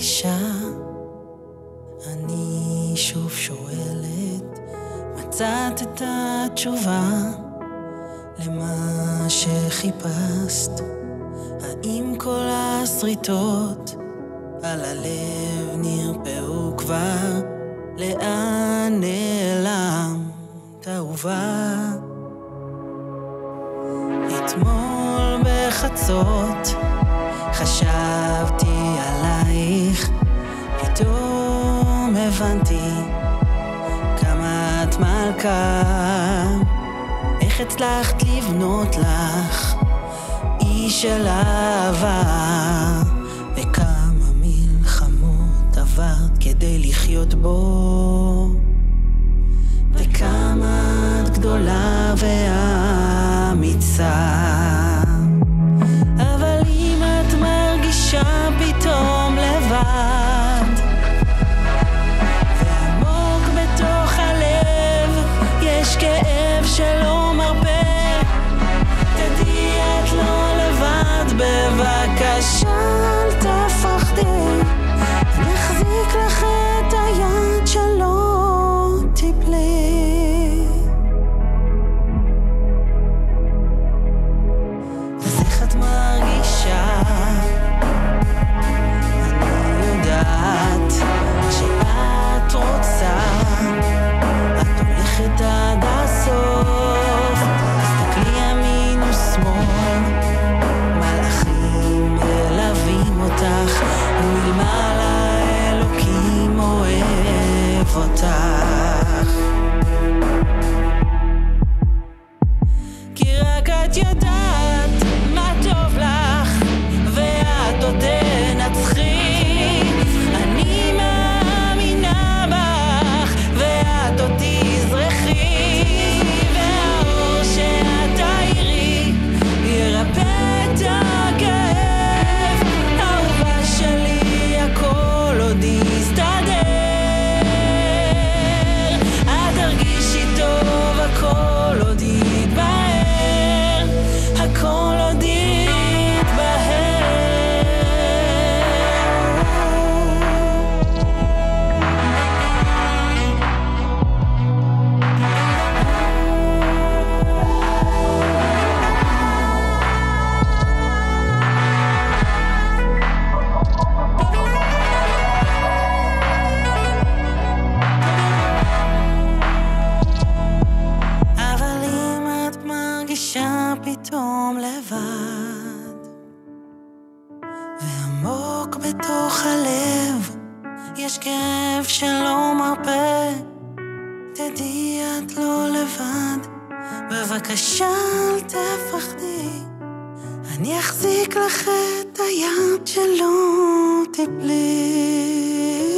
מרגישה? אני שוב שואלת, מצאת את התשובה למה שחיפשת? האם כל הסריטות על הלב נרפאו כבר? לאן נעלמת אהובה? אתמול בחצות חשבתי עלייך, פתאום הבנתי כמה את מלכה, איך הצלחת לבנות לך איש של אהבה, וכמה מלחמות עברת כדי לחיות בו, וכמה את גדולה ואמיצה. אבל אם את מרגישה פתאום לבד, ועמוק בתוך הלב יש כאב שלא מרפא, תדעי את לא לבד, בבקשה אל תפחדי, אני אחזיק לך את היד שלא תיפלי. אז איך את מרגישה? אני יודעת שאת רוצה, את הולכת עד הסוף, תסתכלי ימין ושמאל, מלאכים מלווים אותך, ומלמעלה אלוקים אוהב אותך, כי רק את יודעת מה טוב לך, ואת עוד תנצחי. אני מאמינה בך, ואת עוד תזרחי, והאור שאת תאירי ירפא את הכאב. אהובה שלי, הכל עוד יסתדר, את תרגישי טוב, הכל עוד יתבהר, הכל עוד יתבהר. אבל אם את מרגישה פתאום לבד, ועמוק בתוך הלב יש כאב שלא מרפא, תדעי את לא לבד, בבקשה אל תפחדי, אני אחזיק לך את היד שלא תיפלי.